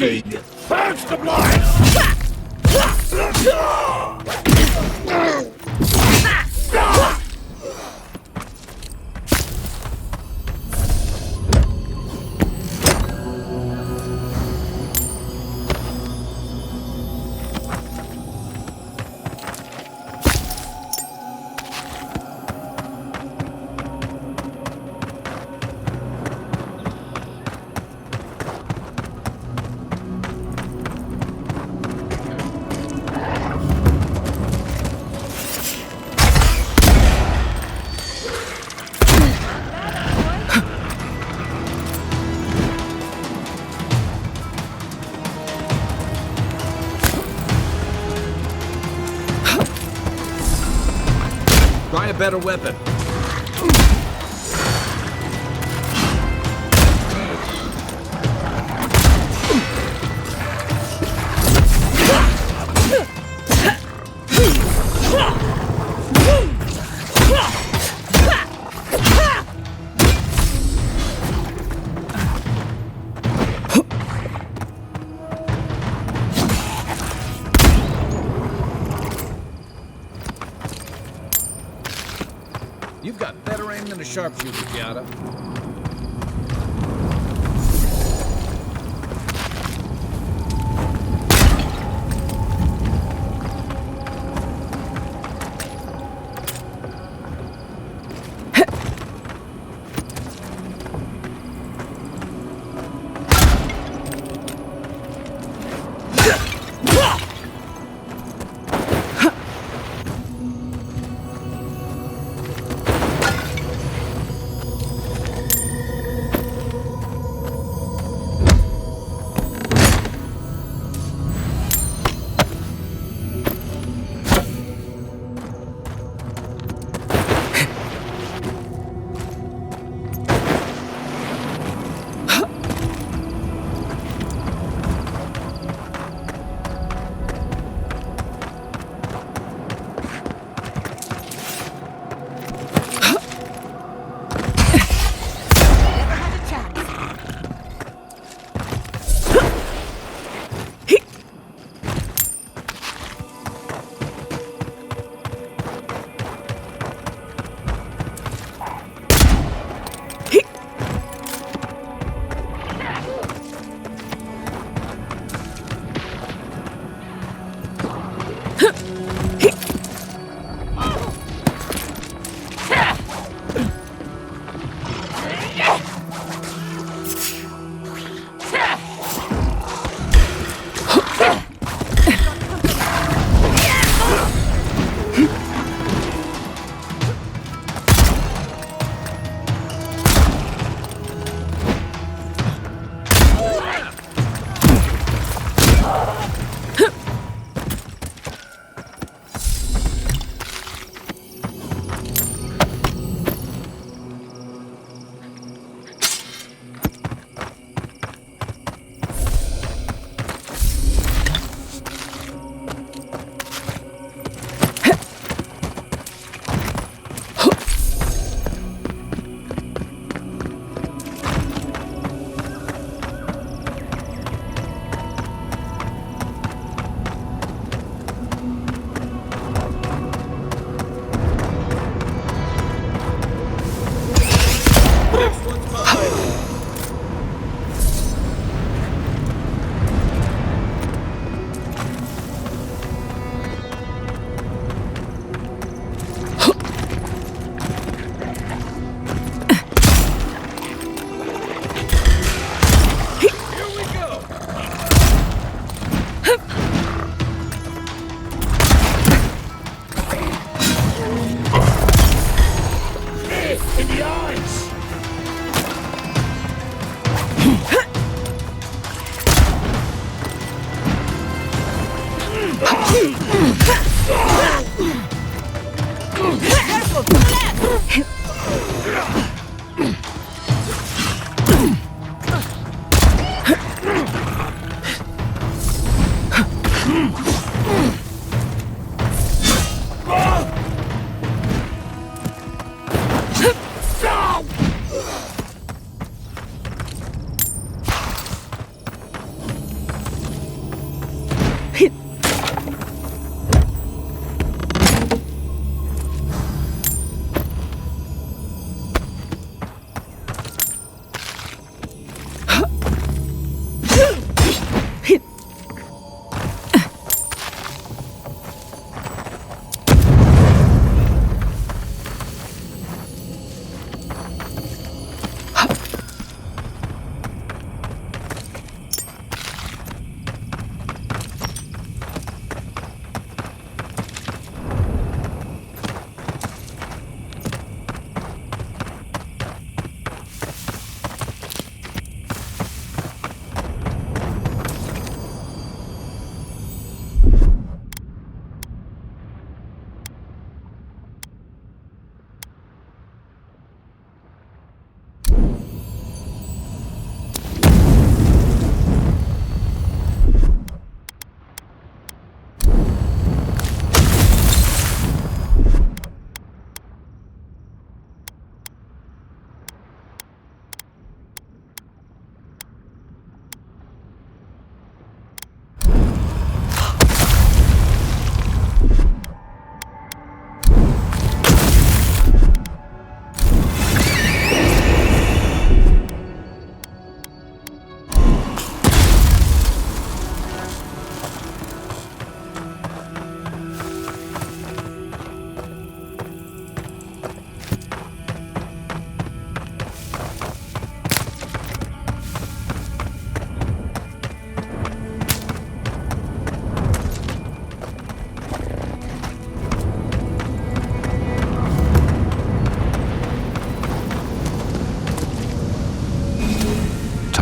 mercy! Purge the blind! Try a better weapon. You've got better aim than a sharpshooter, Giada.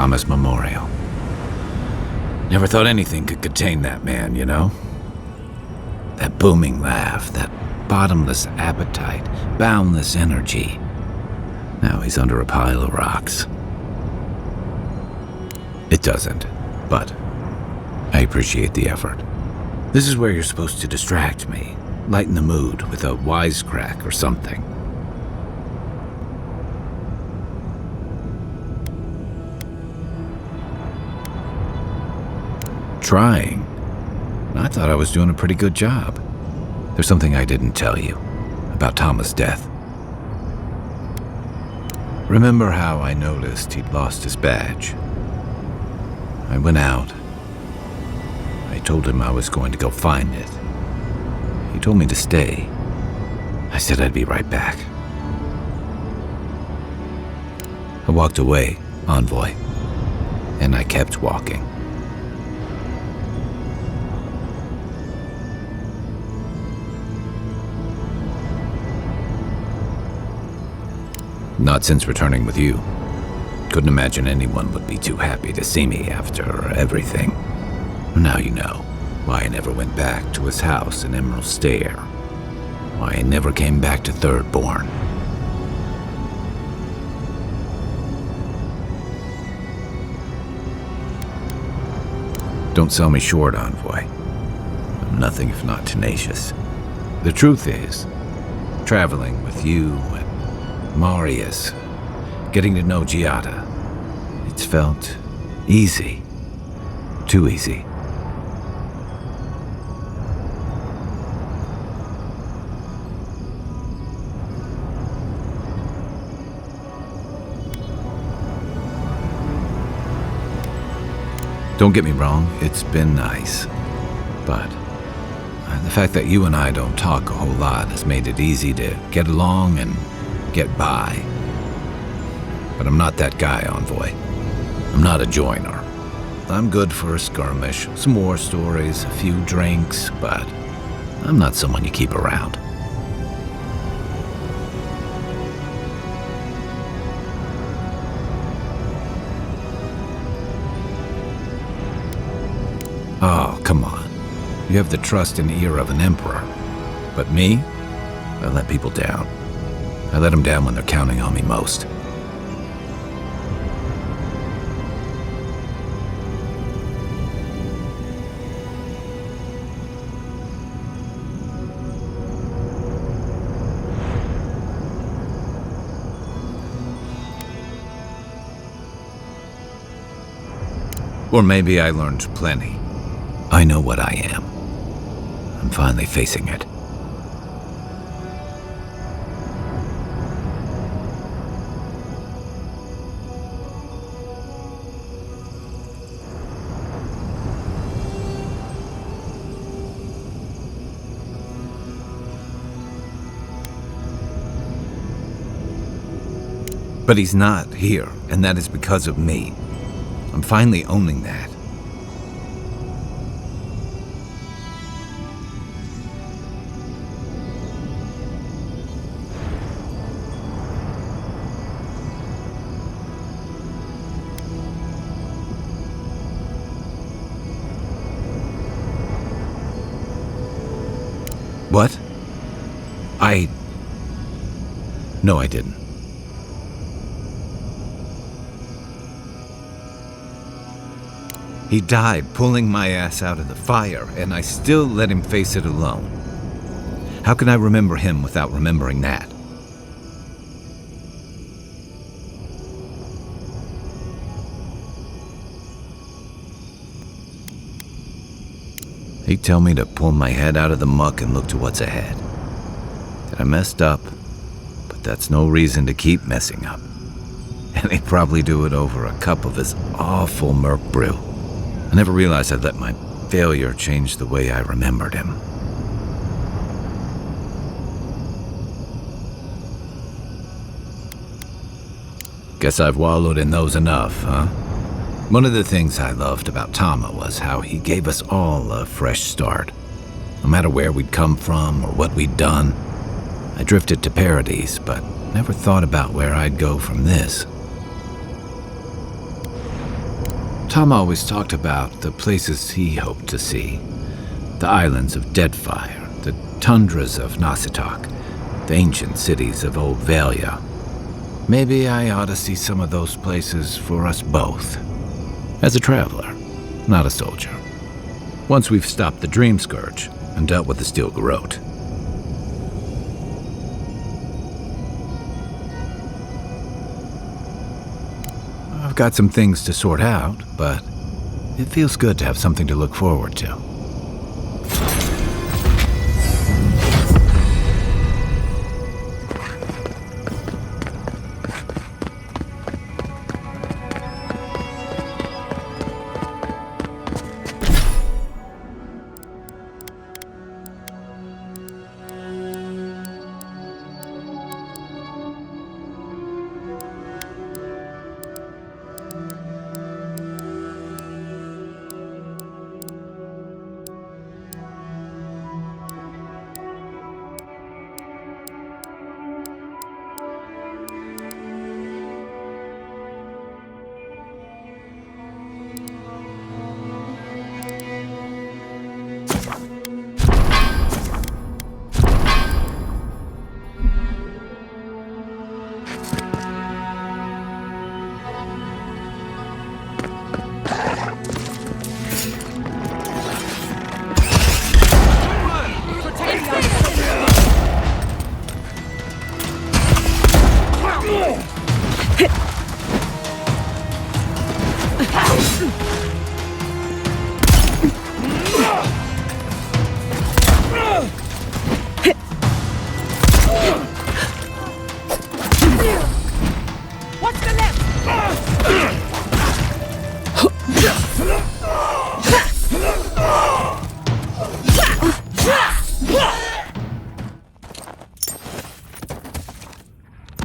Thomas Memorial. Never thought anything could contain that man, you know? That booming laugh, that bottomless appetite, boundless energy. Now he's under a pile of rocks. It doesn't, but I appreciate the effort. This is where you're supposed to distract me, lighten the mood with a wisecrack or something. Trying? I thought I was doing a pretty good job. There's something I didn't tell you about Thomas' death. Remember how I noticed he'd lost his badge? I went out. I told him I was going to go find it. He told me to stay. I said I'd be right back. I walked away, Envoy, and I kept walking. Not since returning with you. Couldn't imagine anyone would be too happy to see me after everything. Now you know why I never went back to his house in Emerald Stair. Why I never came back to Thirdborn. Don't sell me short, Envoy. I'm nothing if not tenacious. The truth is, traveling with you and Marius, getting to know Giada, it's felt easy. Too easy. Don't get me wrong, it's been nice. But the fact that you and I don't talk a whole lot has made it easy to get along and get by. But I'm not that guy, Envoy. I'm not a joiner. I'm good for a skirmish, some war stories, a few drinks, but I'm not someone you keep around. Oh, come on. You have the trust and ear of an emperor. But me? I let people down. I let them down when they're counting on me most. Or maybe I learned plenty. I know what I am. I'm finally facing it. But he's not here, and that is because of me. I'm finally owning that. What? No, I didn't. He died pulling my ass out of the fire, and I still let him face it alone. How can I remember him without remembering that? He'd tell me to pull my head out of the muck and look to what's ahead. That I messed up, but that's no reason to keep messing up. And he'd probably do it over a cup of his awful murk brew. I never realized I'd let my failure change the way I remembered him. Guess I've wallowed in those enough, huh? One of the things I loved about Tama was how he gave us all a fresh start. No matter where we'd come from or what we'd done. I drifted to Paradise, but never thought about where I'd go from this. Tom always talked about the places he hoped to see. The islands of Deadfire, the tundras of Nasitok, the ancient cities of Old Valia. Maybe I ought to see some of those places for us both. As a traveler, not a soldier. Once we've stopped the Dream Scourge and dealt with the Steel Garrote. I've got some things to sort out, but it feels good to have something to look forward to.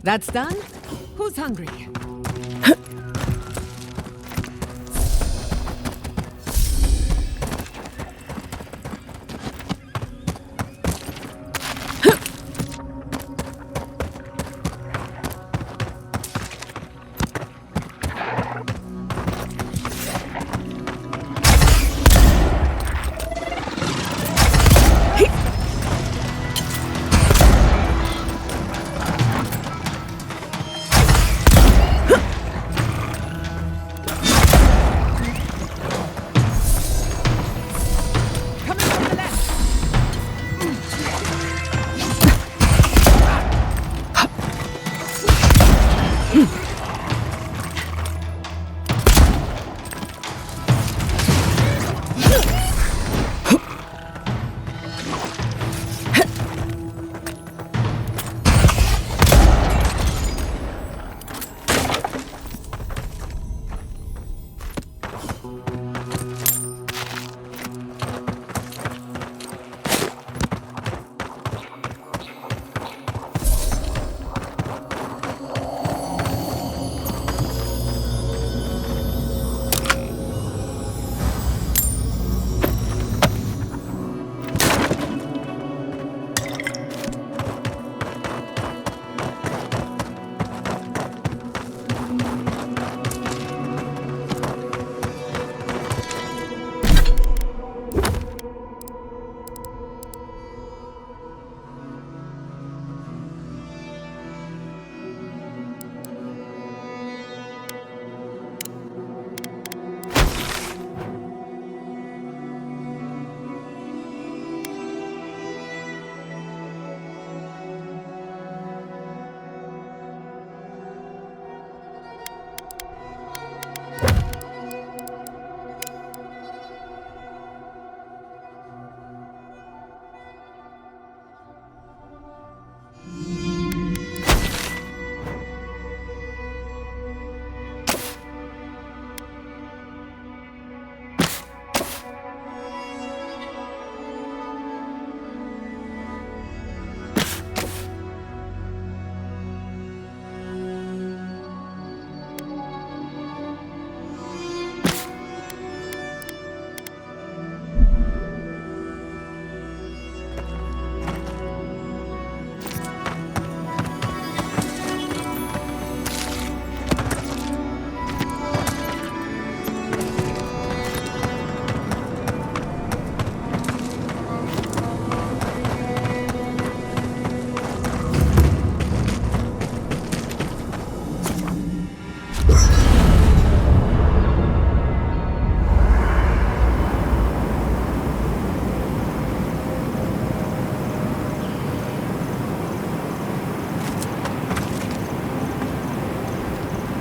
That's done? Who's hungry?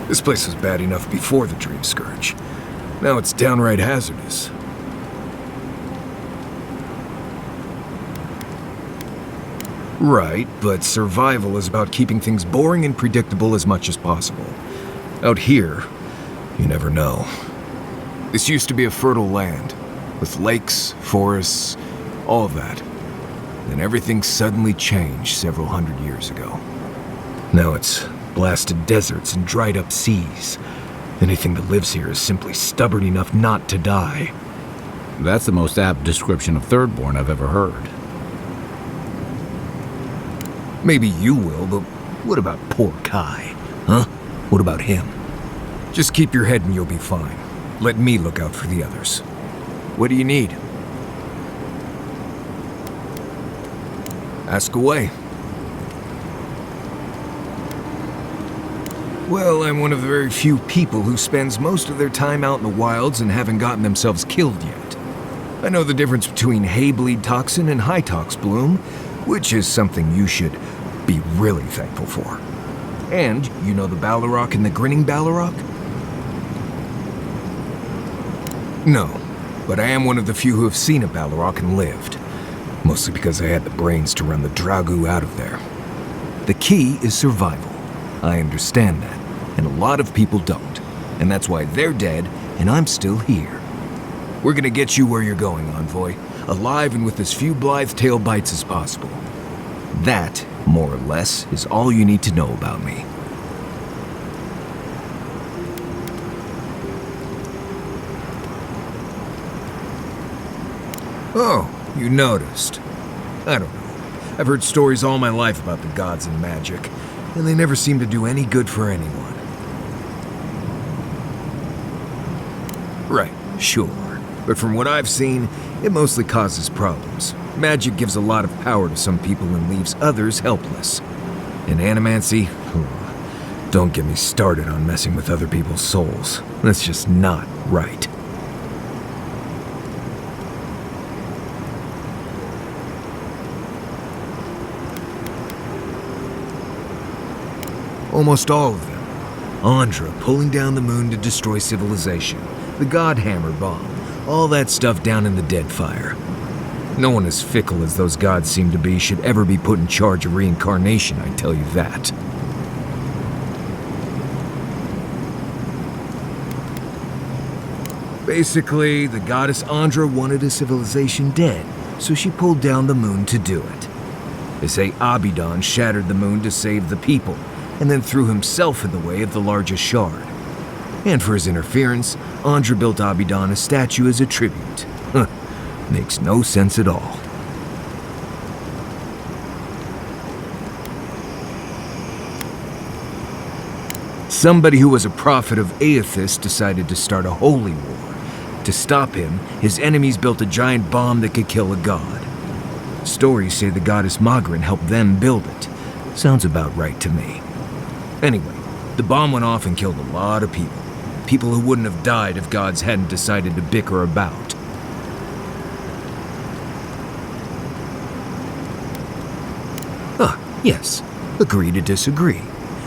This place was bad enough before the Dream Scourge. Now it's downright hazardous. Right, but survival is about keeping things boring and predictable as much as possible. Out here, you never know. This used to be a fertile land, with lakes, forests, all of that. Then everything suddenly changed several hundred years ago. Now it's blasted deserts and dried up seas. Anything that lives here is simply stubborn enough not to die. That's the most apt description of Thirdborn I've ever heard. Maybe you will, but what about poor Kai? Huh? What about him? Just keep your head and you'll be fine. Let me look out for the others. What do you need? Ask away. Well, I'm one of the very few people who spends most of their time out in the wilds and haven't gotten themselves killed yet. I know the difference between hay-bleed toxin and high-tox bloom, which is something you should be really thankful for. And you know the Balrog and the Grinning Balrog? No, but I am one of the few who have seen a Balrog and lived. Mostly because I had the brains to run the Dragu out of there. The key is survival. I understand that, and a lot of people don't. And that's why they're dead, and I'm still here. We're gonna get you where you're going, Envoy. Alive and with as few blithe-tail bites as possible. That, more or less, is all you need to know about me. Oh, you noticed. I don't know. I've heard stories all my life about the gods and magic, and they never seem to do any good for anyone. Right, sure. But from what I've seen, it mostly causes problems. Magic gives a lot of power to some people and leaves others helpless. And animancy? Don't get me started on messing with other people's souls. That's just not right. Almost all of them. Andra pulling down the moon to destroy civilization. The Godhammer bomb. All that stuff down in the Deadfire. No one as fickle as those gods seem to be should ever be put in charge of reincarnation, I tell you that. Basically, the goddess Andra wanted a civilization dead, so she pulled down the moon to do it. They say Abidan shattered the moon to save the people, and then threw himself in the way of the largest shard. And for his interference, Andra built Abidan a statue as a tribute. Makes no sense at all. Somebody who was a prophet of Aethys decided to start a holy war. To stop him, his enemies built a giant bomb that could kill a god. Stories say the goddess Magrin helped them build it. Sounds about right to me. Anyway, the bomb went off and killed a lot of people. People who wouldn't have died if gods hadn't decided to bicker about. Yes, agree to disagree.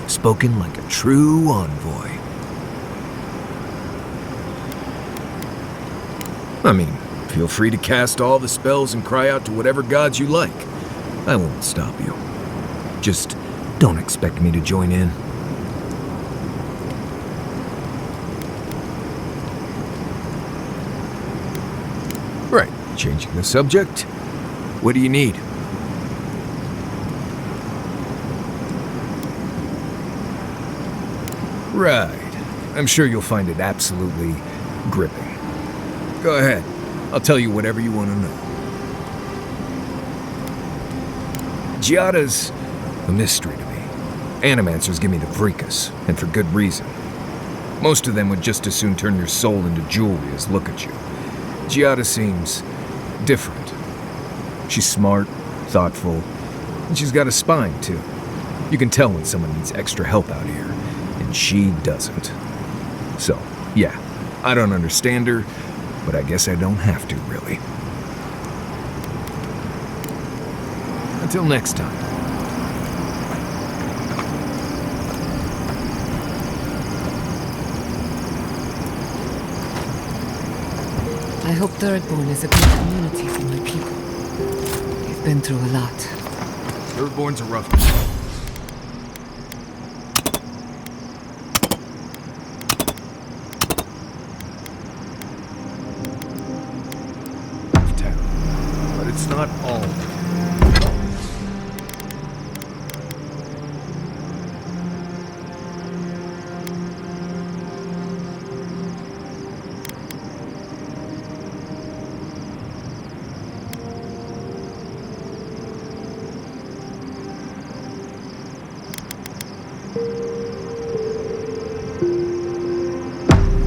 Spoken like a true envoy. I mean, feel free to cast all the spells and cry out to whatever gods you like. I won't stop you. Just don't expect me to join in. Right, changing the subject. What do you need? Right. I'm sure you'll find it absolutely gripping. Go ahead. I'll tell you whatever you want to know. Giada's a mystery to me. Animancers give me the freakus, and for good reason. Most of them would just as soon turn your soul into jewelry as look at you. Giada seems different. She's smart, thoughtful, and she's got a spine, too. You can tell when someone needs extra help out here. And she doesn't. So, yeah, I don't understand her, but I guess I don't have to, really. Until next time. I hope Thirdborn is a good community for my people. They've been through a lot. Thirdborn's a rough town. But it's not all.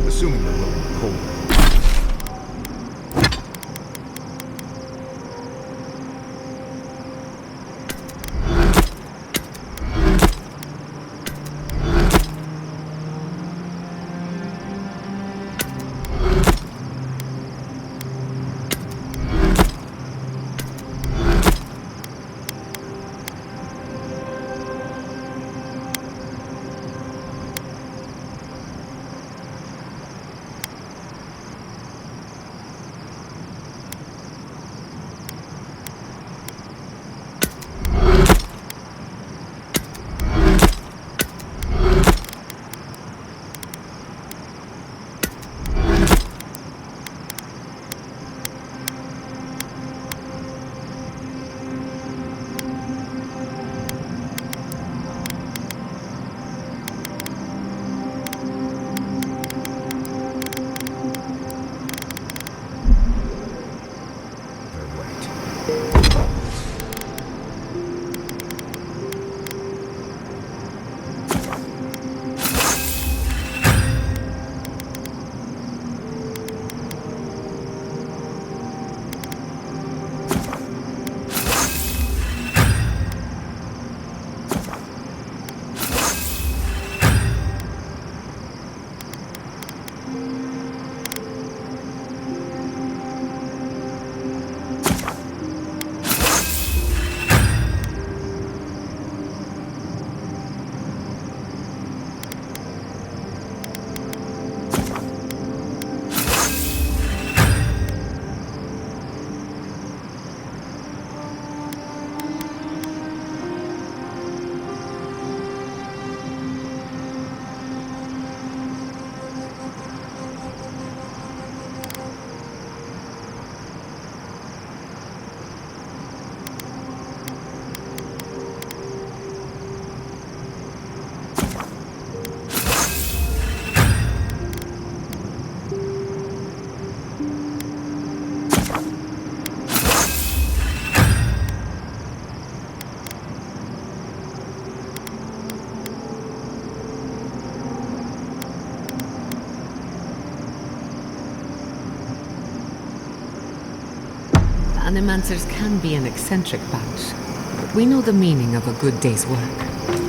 Assuming they're willing to hold it. Animancers can be an eccentric bunch, but we know the meaning of a good day's work.